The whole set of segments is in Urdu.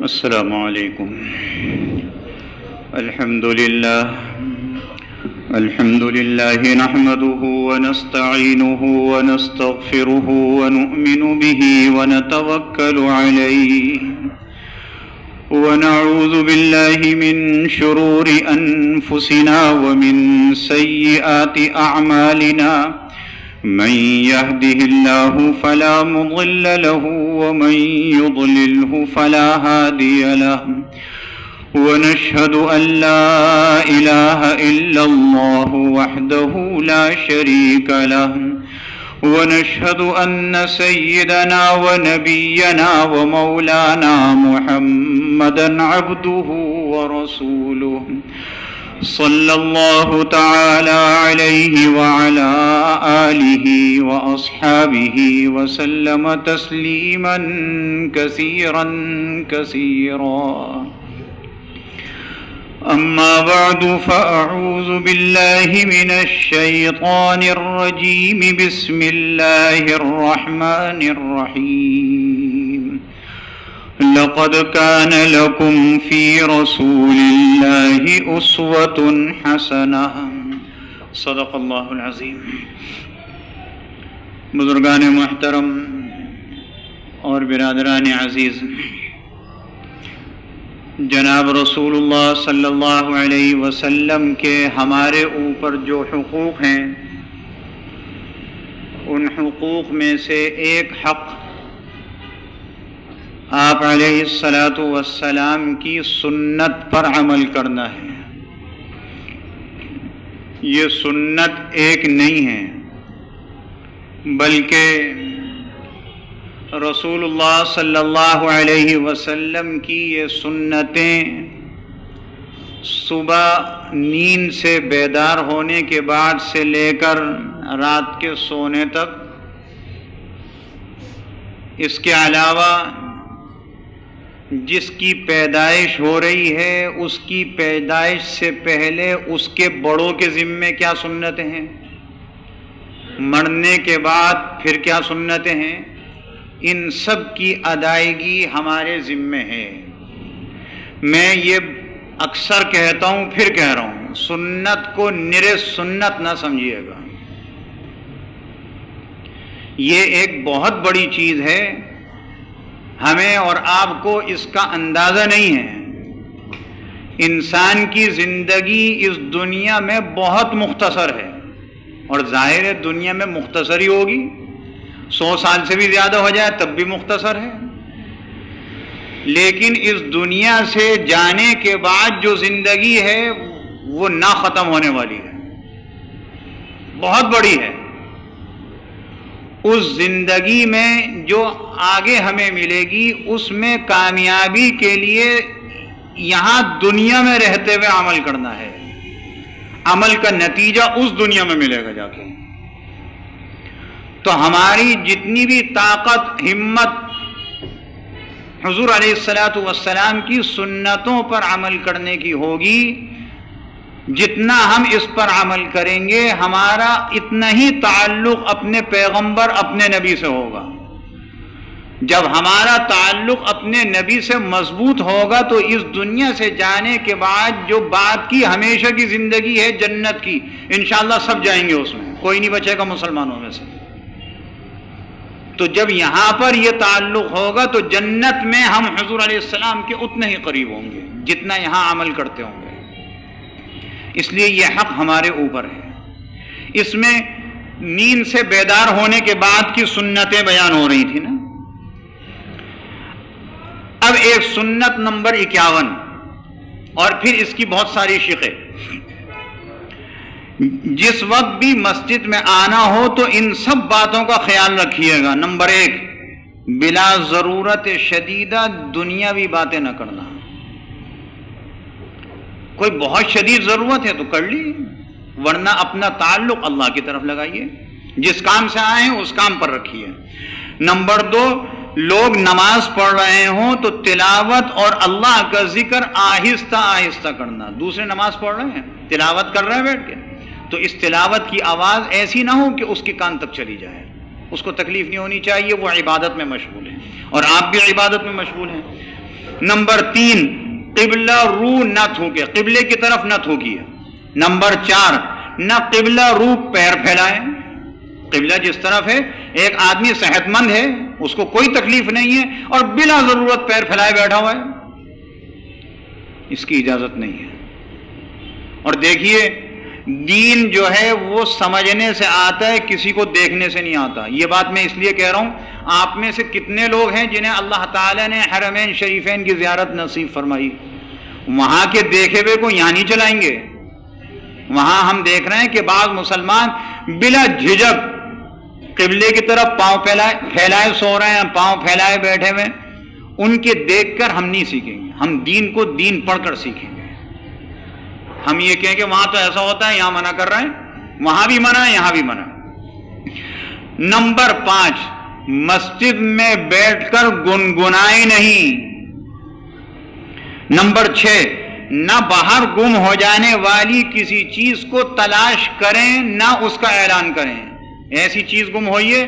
السلام علیکم۔ الحمد للہ نحمده ونستعینه ونستغفره ونؤمن به ونتوکل علیہ ونعوذ باللہ من شرور انفسنا ومن سیئات اعمالنا من يهده الله فلا مضل له ومن يضلله فلا هادي له ونشهد أن لا إله إلا الله وحده لا شريك له ونشهد أن سيدنا ونبينا ومولانا محمدا عبده ورسوله صلى الله تعالى عليه وعلى آله وأصحابه وسلم تسليما كثيرا كثيرا. أما بعد فأعوذ بالله من الشيطان الرجيم. بسم الله الرحمن الرحيم. لقد كان لكم في رسول الله أسوة حسنة. صدق اللہ العظیم. بزرگان محترم اور برادران عزیز، جناب رسول اللہ صلی اللہ علیہ وسلم کے ہمارے اوپر جو حقوق ہیں، ان حقوق میں سے ایک حق آپ علیہ الصلاۃ والسلام کی سنت پر عمل کرنا ہے. یہ سنت ایک نہیں ہے، بلکہ رسول اللہ صلی اللہ علیہ وسلم کی یہ سنتیں صبح نیند سے بیدار ہونے کے بعد سے لے کر رات کے سونے تک، اس کے علاوہ جس کی پیدائش ہو رہی ہے اس کی پیدائش سے پہلے اس کے بڑوں کے ذمے کیا سنتیں ہیں، مرنے کے بعد پھر کیا سنتیں ہیں، ان سب کی ادائیگی ہمارے ذمے ہے. میں یہ اکثر کہتا ہوں، پھر کہہ رہا ہوں، سنت کو نرے سنت نہ سمجھیے گا. یہ ایک بہت بڑی چیز ہے، ہمیں اور آپ کو اس کا اندازہ نہیں ہے. انسان کی زندگی اس دنیا میں بہت مختصر ہے، اور ظاہر ہے دنیا میں مختصر ہی ہوگی. 100 سال سے بھی زیادہ ہو جائے تب بھی مختصر ہے. لیکن اس دنیا سے جانے کے بعد جو زندگی ہے وہ نہ ختم ہونے والی ہے، بہت بڑی ہے. اس زندگی میں جو آگے ہمیں ملے گی، اس میں کامیابی کے لیے یہاں دنیا میں رہتے ہوئے عمل کرنا ہے. عمل کا نتیجہ اس دنیا میں ملے گا جا کے. تو ہماری جتنی بھی طاقت، ہمت حضور علیہ الصلاۃ والسلام کی سنتوں پر عمل کرنے کی ہوگی، جتنا ہم اس پر عمل کریں گے ہمارا اتنا ہی تعلق اپنے پیغمبر، اپنے نبی سے ہوگا. جب ہمارا تعلق اپنے نبی سے مضبوط ہوگا تو اس دنیا سے جانے کے بعد جو بعد کی ہمیشہ کی زندگی ہے جنت کی، انشاءاللہ سب جائیں گے اس میں، کوئی نہیں بچے گا مسلمانوں میں سے. تو جب یہاں پر یہ تعلق ہوگا تو جنت میں ہم حضور علیہ السلام کے اتنے ہی قریب ہوں گے جتنا یہاں عمل کرتے ہوں گے. اس لیے یہ حق ہمارے اوپر ہے. اس میں نیند سے بیدار ہونے کے بعد کی سنتیں بیان ہو رہی تھی نا. اب ایک سنت نمبر 51، اور پھر اس کی بہت ساری شقیں. جس وقت بھی مسجد میں آنا ہو تو ان سب باتوں کا خیال رکھیے گا. نمبر 1، بلا ضرورت شدیدہ دنیاوی باتیں نہ کرنا. کوئی بہت شدید ضرورت ہے تو کر لی، ورنہ اپنا تعلق اللہ کی طرف لگائیے. جس کام سے آئے ہیں اس کام پر رکھیے. نمبر 2، لوگ نماز پڑھ رہے ہوں تو تلاوت اور اللہ کا ذکر آہستہ آہستہ کرنا. دوسرے نماز پڑھ رہے ہیں، تلاوت کر رہے ہیں بیٹھ کے، تو اس تلاوت کی آواز ایسی نہ ہو کہ اس کے کان تک چلی جائے. اس کو تکلیف نہیں ہونی چاہیے، وہ عبادت میں مشغول ہے اور آپ بھی عبادت میں مشغول ہیں۔ نمبر 3، قبلہ رو نہ تھوکے، قبلے کی طرف نہ تھوکیے۔ نمبر 4، نہ قبلہ رو پیر پھیلائیں۔ قبلہ جس طرف ہے، ایک آدمی صحت مند ہے، اس کو کوئی تکلیف نہیں ہے اور بلا ضرورت پیر پھیلائے بیٹھا ہوا ہے، اس کی اجازت نہیں ہے۔ اور دیکھیے دین جو ہے وہ سمجھنے سے آتا ہے، کسی کو دیکھنے سے نہیں آتا۔ یہ بات میں اس لیے کہہ رہا ہوں، آپ میں سے کتنے لوگ ہیں جنہیں اللہ تعالیٰ نے حرمین شریفین کی زیارت نصیب فرمائی، وہاں کے دیکھے ہوئے کو یہاں نہیں چلائیں گے؟ وہاں ہم دیکھ رہے ہیں کہ بعض مسلمان بلا جھجک قبلے کی طرف پاؤں پھیلائے سو رہے ہیں، پاؤں پھیلائے بیٹھے ہوئے، ان کے دیکھ کر ہم نہیں سیکھیں گے، ہم دین کو دین پڑھ کر سیکھیں گے۔ ہم یہ کہیں کہ وہاں تو ایسا ہوتا ہے، یہاں منع کر رہے ہیں، وہاں بھی منع ہے، یہاں بھی منع ہے۔ نمبر 5، مسجد میں بیٹھ کر گنگنائیں نہیں۔ نمبر 6، نہ باہر گم ہو جانے والی کسی چیز کو تلاش کریں، نہ اس کا اعلان کریں۔ ایسی چیز گم ہوئی ہے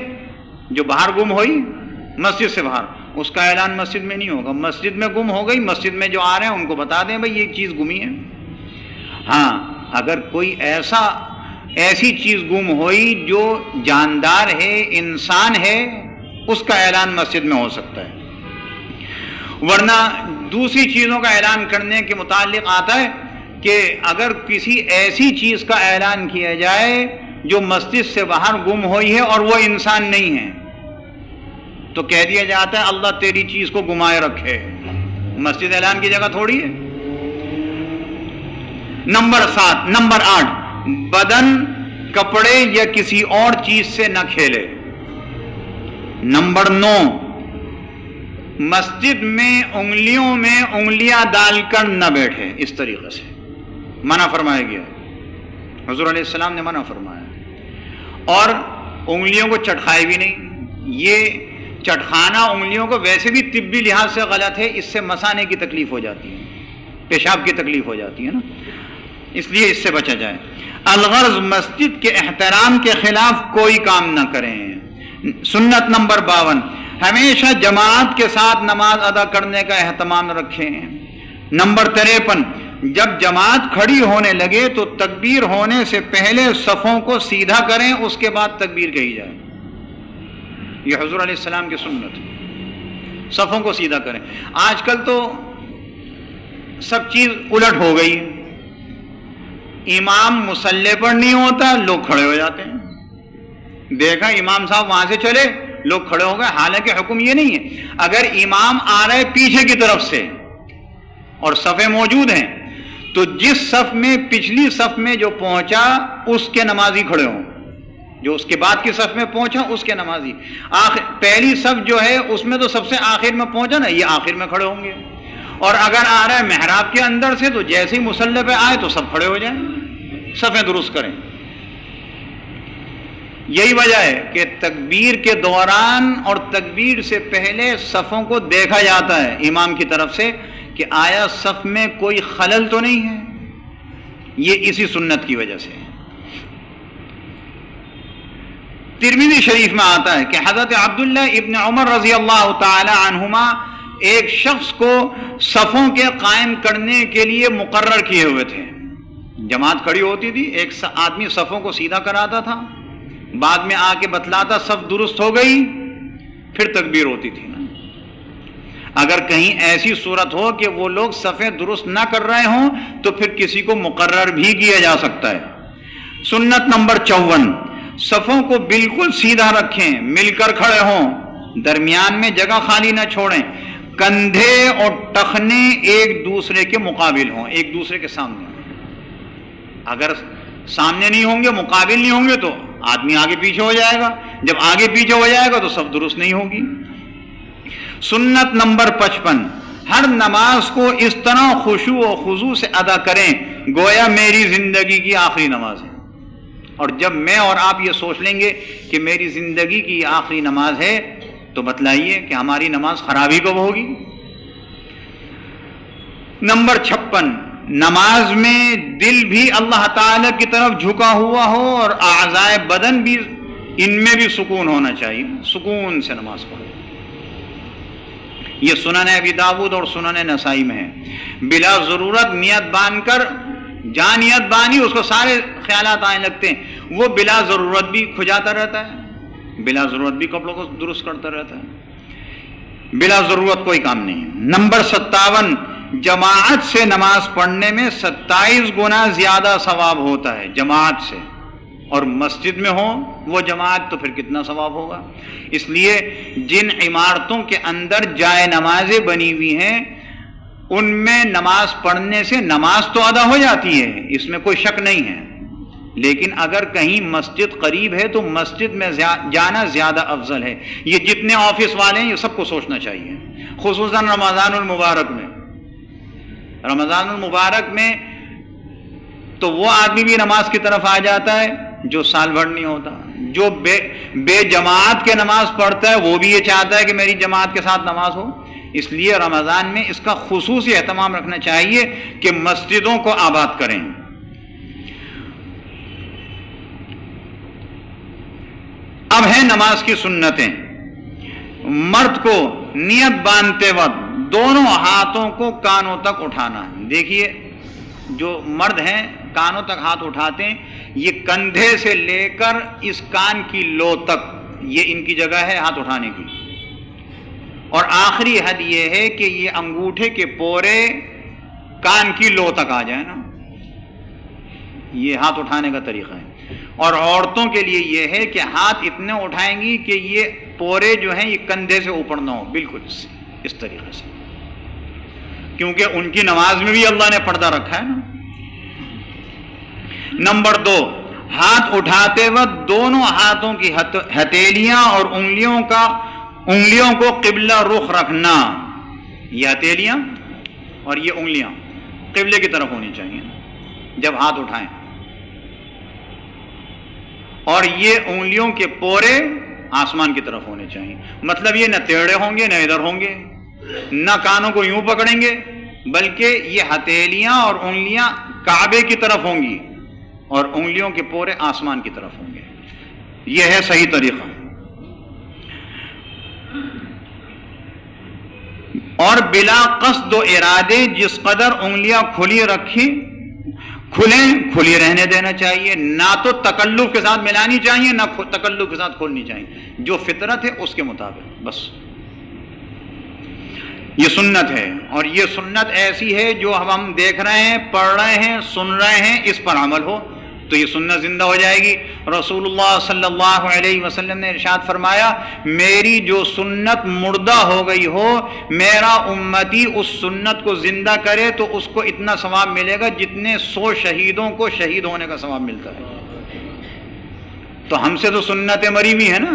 جو باہر گم ہوئی، مسجد سے باہر، اس کا اعلان مسجد میں نہیں ہوگا۔ مسجد میں گم ہو گئی، مسجد میں جو آ رہے ہیں ان کو بتا دیں بھائی یہ چیز گمی ہے۔ ہاں، اگر کوئی ایسی چیز گم ہوئی جو جاندار ہے، انسان ہے، اس کا اعلان مسجد میں ہو سکتا ہے۔ ورنہ دوسری چیزوں کا اعلان کرنے کے متعلق آتا ہے کہ اگر کسی ایسی چیز کا اعلان کیا جائے جو مسجد سے باہر گم ہوئی ہے اور وہ انسان نہیں ہے، تو کہہ دیا جاتا ہے اللہ تیری چیز کو گمائے رکھے۔ مسجد اعلان کی جگہ تھوڑی ہے۔ نمبر 8، بدن، کپڑے یا کسی اور چیز سے نہ کھیلے۔ نمبر 9، مسجد میں انگلیوں میں انگلیاں ڈال کر نہ بیٹھے، اس طریقے سے منع فرمایا گیا، حضور علیہ السلام نے منع فرمایا۔ اور انگلیوں کو چٹکھائے بھی نہیں۔ یہ چٹکھانا انگلیوں کو ویسے بھی طبی لحاظ سے غلط ہے، اس سے مثانے کی تکلیف ہو جاتی ہے، پیشاب کی تکلیف ہو جاتی ہے نا، اس لیے اس سے بچا جائے۔ الغرض مسجد کے احترام کے خلاف کوئی کام نہ کریں۔ سنت نمبر 52، ہمیشہ جماعت کے ساتھ نماز ادا کرنے کا اہتمام رکھیں۔ نمبر 53، جب جماعت کھڑی ہونے لگے تو تکبیر ہونے سے پہلے صفوں کو سیدھا کریں، اس کے بعد تکبیر کہی جائے۔ یہ حضور علیہ السلام کی سنت ہے، صفوں کو سیدھا کریں۔ آج کل تو سب چیز الٹ ہو گئی، امام مصلی پر نہیں ہوتا، لوگ کھڑے ہو جاتے ہیں۔ دیکھا امام صاحب وہاں سے چلے، لوگ کھڑے ہو گئے، حالانکہ حکم یہ نہیں ہے۔ اگر امام آ رہے پیچھے کی طرف سے اور صفیں موجود ہیں تو جس صف میں پچھلی صف میں جو پہنچا اس کے نمازی کھڑے ہوں، جو اس کے بعد کی صف میں پہنچا اس کے نمازی۔ پہلی صف جو ہے اس میں تو سب سے آخر میں پہنچا نا، یہ آخر میں کھڑے ہوں گے۔ اور اگر آ رہا ہے محراب کے اندر سے تو جیسے ہی مصلی پہ آئے تو سب کھڑے ہو جائیں، صفیں درست کریں۔ یہی وجہ ہے کہ تکبیر کے دوران اور تکبیر سے پہلے صفوں کو دیکھا جاتا ہے امام کی طرف سے کہ آیا صف میں کوئی خلل تو نہیں ہے، یہ اسی سنت کی وجہ سے ہے۔ ترمذی شریف میں آتا ہے کہ حضرت عبداللہ ابن عمر رضی اللہ تعالی عنہما ایک شخص کو صفوں کے قائم کرنے کے لیے مقرر کیے ہوئے تھے۔ جماعت کھڑی ہوتی تھی، ایک آدمی صفوں کو سیدھا کراتا تھا، بعد میں آ کے بتلاتا صف درست ہو گئی، پھر تکبیر ہوتی تھی نا۔ اگر کہیں ایسی صورت ہو کہ وہ لوگ صفیں درست نہ کر رہے ہوں تو پھر کسی کو مقرر بھی کیا جا سکتا ہے۔ سنت نمبر 54، صفوں کو بالکل سیدھا رکھیں، مل کر کھڑے ہوں، درمیان میں جگہ خالی نہ چھوڑیں، کندھے اور ٹخنے ایک دوسرے کے مقابل ہوں، ایک دوسرے کے سامنے۔ اگر سامنے نہیں ہوں گے، مقابل نہیں ہوں گے تو آدمی آگے پیچھے ہو جائے گا، جب آگے پیچھے ہو جائے گا تو صف درست نہیں ہوگی۔ سنت نمبر 55، ہر نماز کو اس طرح خشوع و خضوع سے ادا کریں گویا میری زندگی کی آخری نماز ہے۔ اور جب میں اور آپ یہ سوچ لیں گے کہ میری زندگی کی آخری نماز ہے تو بتلائیے کہ ہماری نماز خرابی کب ہوگی۔ نمبر 56، نماز میں دل بھی اللہ تعالی کی طرف جھکا ہوا ہو اور اعضائے بدن بھی ان میں بھی سکون ہونا چاہیے، سکون سے نماز پڑھو۔ یہ سنن ابی داؤد اور سنن نسائی میں ہے۔ بلا ضرورت نیت باندھ کر، جہاں نیت باندھی اس کو سارے خیالات آنے لگتے ہیں، وہ بلا ضرورت بھی کھجاتا رہتا ہے، بلا ضرورت بھی کپڑوں کو درست کرتا رہتا ہے، بلا ضرورت کوئی کام نہیں۔ نمبر 57، جماعت سے نماز پڑھنے میں 27 گنا زیادہ ثواب ہوتا ہے جماعت سے، اور مسجد میں ہو وہ جماعت تو پھر کتنا ثواب ہوگا۔ اس لیے جن عمارتوں کے اندر جائے نمازیں بنی ہوئی ہیں ان میں نماز پڑھنے سے نماز تو ادا ہو جاتی ہے، اس میں کوئی شک نہیں ہے، لیکن اگر کہیں مسجد قریب ہے تو مسجد میں جانا زیادہ افضل ہے۔ یہ جتنے آفس والے ہیں یہ سب کو سوچنا چاہیے، خصوصاً رمضان المبارک میں۔ رمضان المبارک میں تو وہ آدمی بھی نماز کی طرف آ جاتا ہے جو سال بھر نہیں ہوتا، جو بے جماعت کے نماز پڑھتا ہے وہ بھی یہ چاہتا ہے کہ میری جماعت کے ساتھ نماز ہو۔ اس لیے رمضان میں اس کا خصوصی اہتمام رکھنا چاہیے کہ مسجدوں کو آباد کریں۔ اب ہے نماز کی سنتیں۔ مرد کو نیت باندھتے وقت دونوں ہاتھوں کو کانوں تک اٹھانا ہے۔ دیکھیے جو مرد ہیں کانوں تک ہاتھ اٹھاتے ہیں، یہ کندھے سے لے کر اس کان کی لو تک یہ ان کی جگہ ہے ہاتھ اٹھانے کی، اور آخری حد یہ ہے کہ یہ انگوٹھے کے پورے کان کی لو تک آ جائے نا، یہ ہاتھ اٹھانے کا طریقہ ہے۔ اور عورتوں کے لیے یہ ہے کہ ہاتھ اتنے اٹھائیں گی کہ یہ پورے جو ہیں یہ کندھے سے اوپر نہ ہو، بالکل اس طریقے سے، کیونکہ ان کی نماز میں بھی اللہ نے پردہ رکھا ہے نا۔ نمبر 2، ہاتھ اٹھاتے وقت دونوں ہاتھوں کی ہتھیلیاں اور انگلیوں کو قبلہ رخ رکھنا۔ یہ ہتھیلیاں اور یہ انگلیاں قبلے کی طرف ہونی چاہیے جب ہاتھ اٹھائیں، اور یہ انگلیوں کے پورے آسمان کی طرف ہونے چاہیے۔ مطلب یہ نہ ٹیڑھے ہوں گے نہ ادھر ہوں گے، نہ کانوں کو یوں پکڑیں گے، بلکہ یہ ہتھیلیاں اور انگلیاں کعبے کی طرف ہوں گی اور انگلیوں کے پورے آسمان کی طرف ہوں گے۔ یہ ہے صحیح طریقہ۔ اور بلا قصد و ارادے جس قدر انگلیاں کھلی رکھی کھلی رہنے دینا چاہیے، نہ تو تکلف کے ساتھ ملانی چاہیے نہ تکلف کے ساتھ کھولنی چاہیے، جو فطرت ہے اس کے مطابق بس۔ یہ سنت ہے، اور یہ سنت ایسی ہے جو ہم دیکھ رہے ہیں، پڑھ رہے ہیں، سن رہے ہیں، اس پر عمل ہو تو یہ سنت زندہ ہو جائے گی۔ رسول اللہ صلی اللہ علیہ وسلم نے ارشاد فرمایا، میری جو سنت مردہ ہو گئی ہو، میرا امتی اس سنت کو زندہ کرے تو اس کو اتنا ثواب ملے گا جتنے 100 شہیدوں کو شہید ہونے کا ثواب ملتا ہے۔ تو ہم سے تو سنتیں مری ہوئی ہیں نا،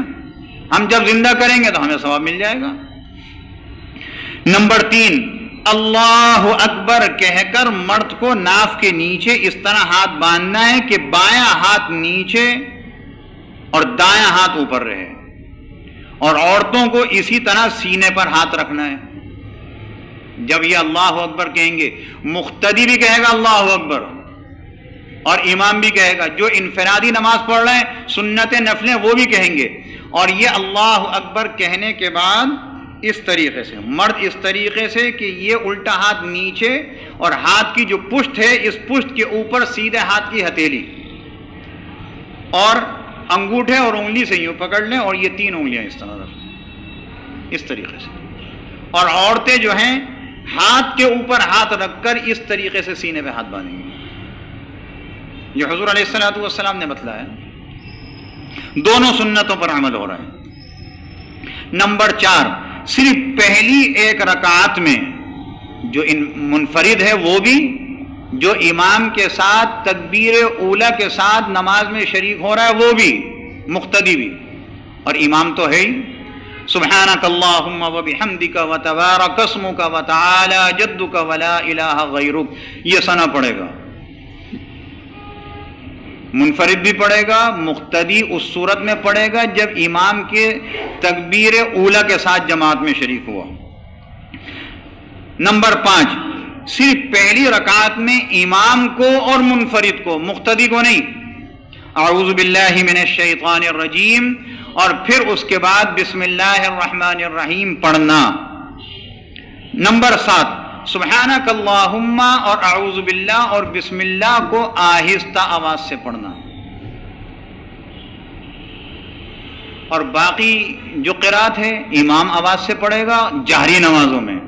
ہم جب زندہ کریں گے تو ہمیں ثواب مل جائے گا۔ نمبر 3، اللہ اکبر کہہ کر مرد کو ناف کے نیچے اس طرح ہاتھ باندھنا ہے کہ بایاں ہاتھ نیچے اور دایاں ہاتھ اوپر رہے، اور عورتوں کو اسی طرح سینے پر ہاتھ رکھنا ہے۔ جب یہ اللہ اکبر کہیں گے، مقتدی بھی کہے گا اللہ اکبر اور امام بھی کہے گا، جو انفرادی نماز پڑھ رہے ہیں سنتیں نفلیں وہ بھی کہیں گے، اور یہ اللہ اکبر کہنے کے بعد اس طریقے سے مرد اس طریقے سے کہ یہ الٹا ہاتھ نیچے اور ہاتھ کی جو پشت ہے اس پشت کے اوپر سیدھے ہاتھ کی ہتھیلی اور انگوٹھے اور انگلی سے یوں پکڑ لیں، اور یہ 3 انگلیاں اس طرح رکھیں اس طریقے سے، اور عورتیں جو ہیں ہاتھ کے اوپر ہاتھ رکھ کر اس طریقے سے سینے پہ ہاتھ باندھیں گے۔ یہ حضور علیہ الصلوۃ والسلام نے بتلایا، دونوں سنتوں پر عمل ہو رہا ہے۔ نمبر 4، صرف پہلی ایک رکعت میں جو منفرد ہے وہ بھی، جو امام کے ساتھ تکبیر اولیٰ کے ساتھ نماز میں شریک ہو رہا ہے وہ بھی، مقتدی بھی، اور امام تو ہے ہی۔ سبحانک اللہم وبحمدک وتبارک اسمک وتعالی جدک ولا الہ غیرک، یہ ثنا پڑے گا، منفرد بھی پڑھے گا، مقتدی اس صورت میں پڑھے گا جب امام کے تکبیر اولیٰ کے ساتھ جماعت میں شریک ہوا۔ نمبر 5، صرف پہلی رکعت میں امام کو اور منفرد کو، مقتدی کو نہیں، اعوذ باللہ من الشیطان الرجیم، اور پھر اس کے بعد بسم اللہ الرحمن الرحیم پڑھنا۔ نمبر 7، سبحانک اللہم اور اعوذ باللہ اور بسم اللہ کو آہستہ آواز سے پڑھنا، اور باقی جو قرات ہے امام آواز سے پڑھے گا، جہری نمازوں میں،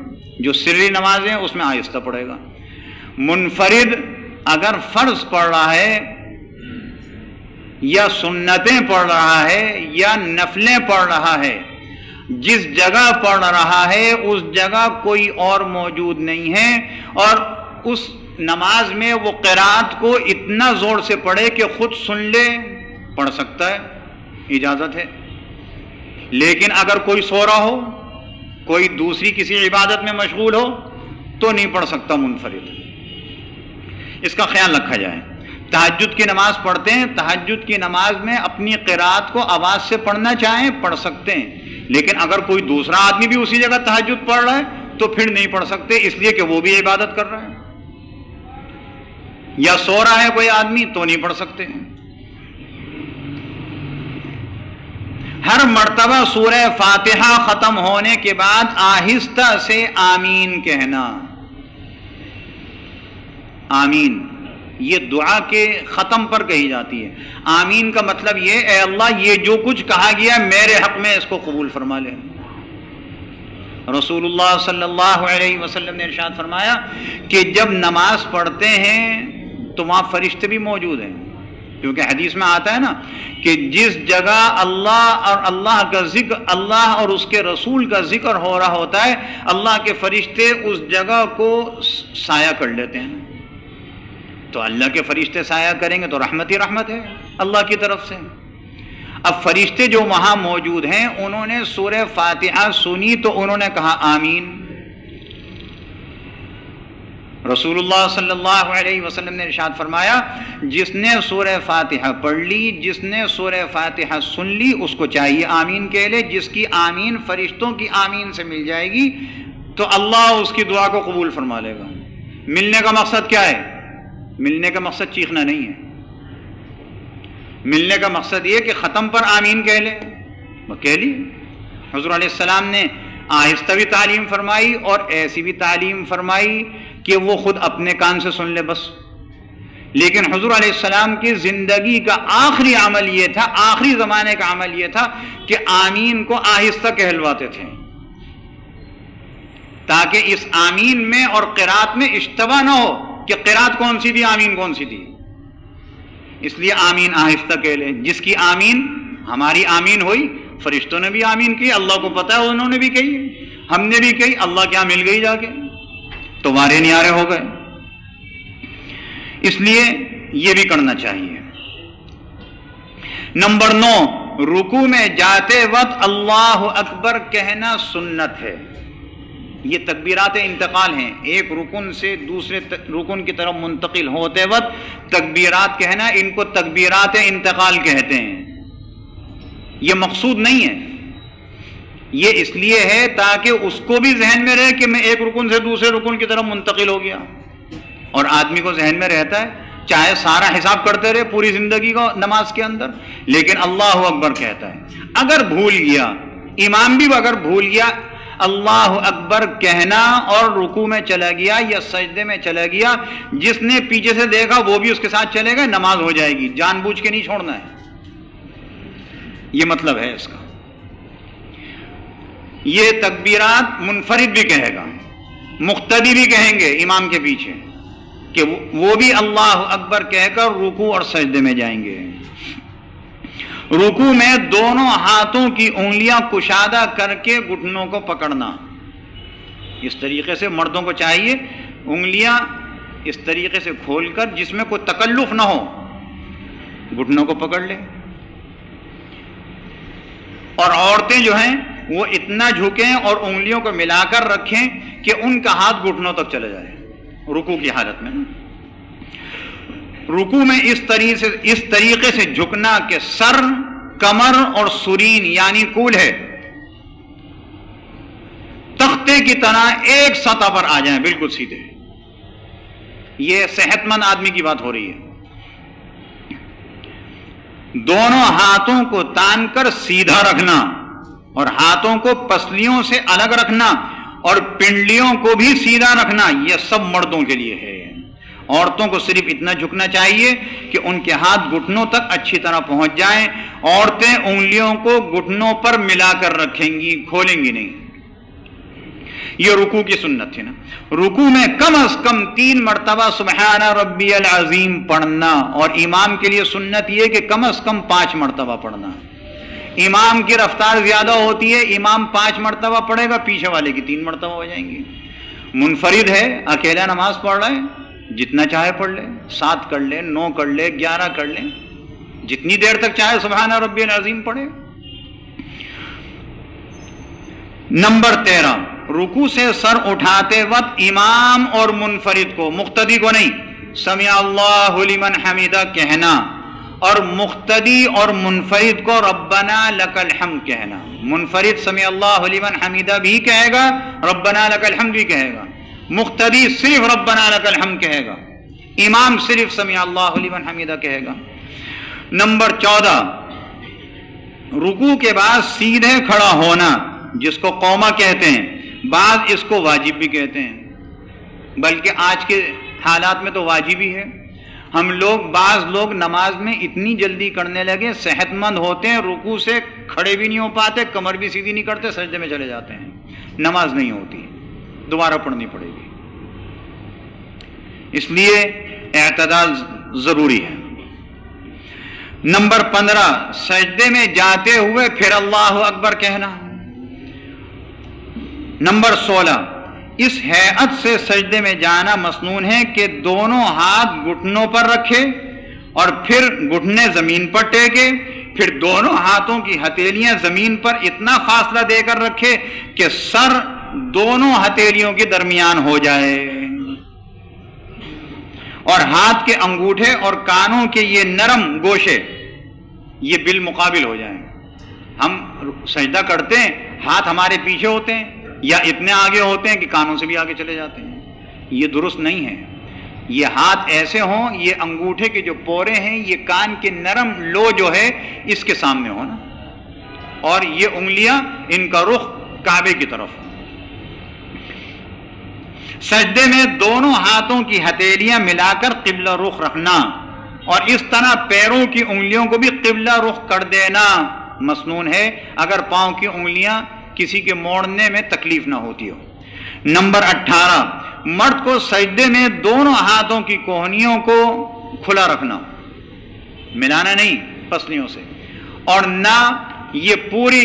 جو سری نمازیں اس میں آہستہ پڑھے گا۔ منفرد اگر فرض پڑھ رہا ہے یا سنتیں پڑھ رہا ہے یا نفلیں پڑھ رہا ہے، جس جگہ پڑھ رہا ہے اس جگہ کوئی اور موجود نہیں ہے، اور اس نماز میں وہ قرات کو اتنا زور سے پڑھے کہ خود سن لے، پڑھ سکتا ہے، اجازت ہے۔ لیکن اگر کوئی سو رہا ہو، کوئی دوسری کسی عبادت میں مشغول ہو تو نہیں پڑھ سکتا منفرد۔ اس کا خیال رکھا جائے۔ تہجد کی نماز پڑھتے ہیں، تہجد کی نماز میں اپنی قرات کو آواز سے پڑھنا چاہیں پڑھ سکتے ہیں، لیکن اگر کوئی دوسرا آدمی بھی اسی جگہ تہجد پڑھ رہا ہے تو پھر نہیں پڑھ سکتے، اس لیے کہ وہ بھی عبادت کر رہا ہے، یا سو رہا ہے کوئی آدمی تو نہیں پڑھ سکتے۔ ہر مرتبہ سورہ فاتحہ ختم ہونے کے بعد آہستہ سے آمین کہنا۔ آمین یہ دعا کے ختم پر کہی جاتی ہے۔ آمین کا مطلب یہ، اے اللہ یہ جو کچھ کہا گیا میرے حق میں اس کو قبول فرما لے۔ رسول اللہ صلی اللہ علیہ وسلم نے ارشاد فرمایا کہ جب نماز پڑھتے ہیں تو وہاں فرشتے بھی موجود ہیں، کیونکہ حدیث میں آتا ہے نا کہ جس جگہ اللہ اور اللہ کا ذکر، اللہ اور اس کے رسول کا ذکر ہو رہا ہوتا ہے، اللہ کے فرشتے اس جگہ کو سایہ کر لیتے ہیں۔ تو اللہ کے فرشتے سایہ کریں گے تو رحمت ہی رحمت ہے اللہ کی طرف سے۔ اب فرشتے جو وہاں موجود ہیں انہوں نے سورہ فاتحہ سنی تو انہوں نے کہا آمین۔ رسول اللہ صلی اللہ علیہ وسلم نے ارشاد فرمایا جس نے سورہ فاتحہ پڑھ لی، جس نے سورہ فاتحہ سن لی، اس کو چاہیے آمین کہہ لے۔ جس کی آمین فرشتوں کی آمین سے مل جائے گی تو اللہ اس کی دعا کو قبول فرما لے گا۔ ملنے کا مقصد کیا ہے؟ ملنے کا مقصد چیخنا نہیں ہے، ملنے کا مقصد یہ کہ ختم پر آمین کہہ لے، وہ کہہ لی۔ حضور علیہ السلام نے آہستہ بھی تعلیم فرمائی اور ایسی بھی تعلیم فرمائی کہ وہ خود اپنے کان سے سن لے بس۔ لیکن حضور علیہ السلام کی زندگی کا آخری عمل یہ تھا، آخری زمانے کا عمل یہ تھا کہ آمین کو آہستہ کہلواتے تھے، تاکہ اس آمین میں اور قرات میں اشتباہ نہ ہو کہ قرات کون سی تھی، آمین کون سی تھی۔ اس لیے آمین آہستہ کہہ لیں۔ جس کی آمین، ہماری آمین ہوئی، فرشتوں نے بھی آمین کی، اللہ کو پتا ہے انہوں نے بھی کہی، ہم نے بھی کہی، اللہ کیا مل گئی جا کے، تو وارے نیارے ہو گئے۔ اس لیے یہ بھی کرنا چاہیے۔ نمبر 9، رکوع میں جاتے وقت اللہ اکبر کہنا سنت ہے۔ یہ تکبیرات انتقال ہیں، ایک رکن سے دوسرے رکن کی طرف منتقل ہوتے وقت تکبیرات کہنا، ان کو تکبیرات انتقال کہتے ہیں۔ یہ مقصود نہیں ہے، یہ اس لیے ہے تاکہ اس کو بھی ذہن میں رہے کہ میں ایک رکن سے دوسرے رکن کی طرف منتقل ہو گیا، اور آدمی کو ذہن میں رہتا ہے چاہے سارا حساب کرتے رہے پوری زندگی کو نماز کے اندر، لیکن اللہ اکبر کہتا ہے۔ اگر بھول گیا، امام بھی اگر بھول گیا اللہ اکبر کہنا اور رکوع میں چلا گیا یا سجدے میں چلا گیا، جس نے پیچھے سے دیکھا وہ بھی اس کے ساتھ چلے گا، نماز ہو جائے گی، جان بوجھ کے نہیں چھوڑنا ہے، یہ مطلب ہے اس کا۔ یہ تکبیرات منفرد بھی کہے گا، مقتدی بھی کہیں گے امام کے پیچھے کہ وہ بھی اللہ اکبر کہہ کر رکوع اور سجدے میں جائیں گے۔ رکوع میں دونوں ہاتھوں کی انگلیاں کشادہ کر کے گھٹنوں کو پکڑنا، اس طریقے سے مردوں کو چاہیے انگلیاں اس طریقے سے کھول کر جس میں کوئی تکلف نہ ہو گھٹنوں کو پکڑ لے، اور عورتیں جو ہیں وہ اتنا جھکیں اور انگلیوں کو ملا کر رکھیں کہ ان کا ہاتھ گھٹنوں تک چلا جائے رکوع کی حالت میں۔ رکوع میں اس طریقے سے جھکنا کہ سر، کمر اور سرین یعنی کولہے تختے کی طرح ایک سطح پر آ جائیں، بالکل سیدھے۔ یہ صحت مند آدمی کی بات ہو رہی ہے۔ دونوں ہاتھوں کو تان کر سیدھا رکھنا اور ہاتھوں کو پسلیوں سے الگ رکھنا اور پنڈلیوں کو بھی سیدھا رکھنا، یہ سب مردوں کے لیے ہے۔ عورتوں کو صرف اتنا جھکنا چاہیے کہ ان کے ہاتھ گھٹنوں تک اچھی طرح پہنچ جائیں۔ عورتیں انگلیوں کو گھٹنوں پر ملا کر رکھیں گی، کھولیں گی نہیں۔ یہ رکوع کی سنت ہے نا۔ رکوع میں کم از کم 3 مرتبہ سبحان ربی العظیم پڑھنا، اور امام کے لیے سنت یہ کہ کم از کم 5 مرتبہ پڑھنا۔ امام کی رفتار زیادہ ہوتی ہے، امام 5 مرتبہ پڑھے گا، پیچھے والے کی 3 مرتبہ ہو جائیں گی۔ منفرد ہے، اکیلا نماز پڑھ رہا ہے، جتنا چاہے پڑھ لے، 7 کر لے، 9 کر لے، 11 کر لے، جتنی دیر تک چاہے سبحان ربی العظیم پڑھے۔ نمبر 13، رکوع سے سر اٹھاتے وقت امام اور منفرد کو، مقتدی کو نہیں، سمع اللہ لمن حمدہ کہنا، اور مقتدی اور منفرد کو ربنا لک الحمد کہنا۔ منفرد سمع اللہ لمن حمدہ بھی کہے گا، ربنا لک الحمد بھی کہے گا، مقتدی صرف ربنا لک الحمد کہے گا، امام صرف سمع اللہ لمن حمدہ کہے گا۔ نمبر 14، رکوع کے بعد سیدھے کھڑا ہونا، جس کو قومہ کہتے ہیں، بعض اس کو واجب بھی کہتے ہیں، بلکہ آج کے حالات میں تو واجب ہی ہے۔ ہم لوگ، بعض لوگ نماز میں اتنی جلدی کرنے لگے، صحت مند ہوتے ہیں، رکوع سے کھڑے بھی نہیں ہو پاتے، کمر بھی سیدھی نہیں کرتے، سجدے میں چلے جاتے ہیں، نماز نہیں ہوتی، دوبارہ پڑھنی پڑے گی۔ اس لیے اعتدال ضروری ہے۔ نمبر 15، سجدے میں جاتے ہوئے پھر اللہ اکبر کہنا۔ نمبر 16، اس ہیئت سے سجدے میں جانا مسنون ہے کہ دونوں ہاتھ گھٹنوں پر رکھے اور پھر گھٹنے زمین پر ٹیکے، پھر دونوں ہاتھوں کی ہتھیلیاں زمین پر اتنا فاصلہ دے کر رکھے کہ سر دونوں ہتھیلیوں کے درمیان ہو جائے، اور ہاتھ کے انگوٹھے اور کانوں کے یہ نرم گوشے یہ بالمقابل ہو جائیں۔ ہم سجدہ کرتے ہیں، ہاتھ ہمارے پیچھے ہوتے ہیں یا اتنے آگے ہوتے ہیں کہ کانوں سے بھی آگے چلے جاتے ہیں، یہ درست نہیں ہے۔ یہ ہاتھ ایسے ہوں، یہ انگوٹھے کے جو پورے ہیں یہ کان کے نرم لو جو ہے اس کے سامنے ہونا، اور یہ انگلیاں ان کا رخ کعبے کی طرف ہو۔ سجدے میں دونوں ہاتھوں کی ہتھیلیاں ملا کر قبلہ رخ رکھنا، اور اس طرح پیروں کی انگلیوں کو بھی قبلہ رخ کر دینا مسنون ہے، اگر پاؤں کی انگلیاں کسی کے موڑنے میں تکلیف نہ ہوتی ہو۔ نمبر 18، مرد کو سجدے میں دونوں ہاتھوں کی کوہنیوں کو کھلا رکھنا، ملانا نہیں پسلیوں سے، اور نہ یہ پوری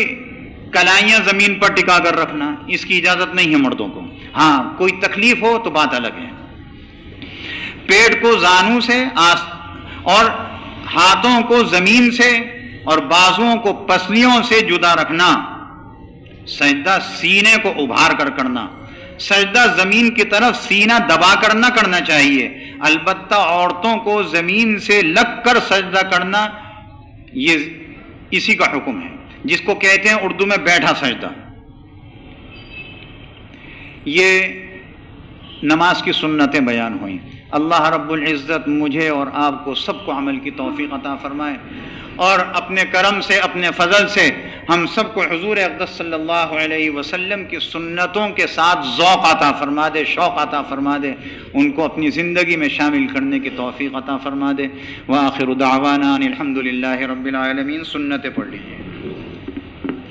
کلائیاں زمین پر ٹکا کر رکھنا، اس کی اجازت نہیں ہے مردوں کو۔ ہاں کوئی تکلیف ہو تو بات الگ ہے۔ پیٹ کو زانوں سے اور ہاتھوں کو زمین سے اور بازوؤں کو پسلیوں سے جدا رکھنا، سجدہ سینے کو ابھار کر کرنا، سجدہ زمین کی طرف سینہ دبا کر نہ کرنا چاہیے، البتہ عورتوں کو زمین سے لگ کر سجدہ کرنا یہ اسی کا حکم ہے، جس کو کہتے ہیں اردو میں بیٹھا سجدہ۔ یہ نماز کی سنتیں بیان ہوئیں۔ اللہ رب العزت مجھے اور آپ کو سب کو عمل کی توفیق عطا فرمائے، اور اپنے کرم سے، اپنے فضل سے ہم سب کو حضور اقدس صلی اللہ علیہ وسلم کی سنتوں کے ساتھ ذوق عطا فرما دے، شوق عطا فرما دے، ان کو اپنی زندگی میں شامل کرنے کی توفیق عطا فرما دے۔ وآخر دعوانا ان الحمد للہ رب العالمین۔ سنتیں پڑھ لیجیے۔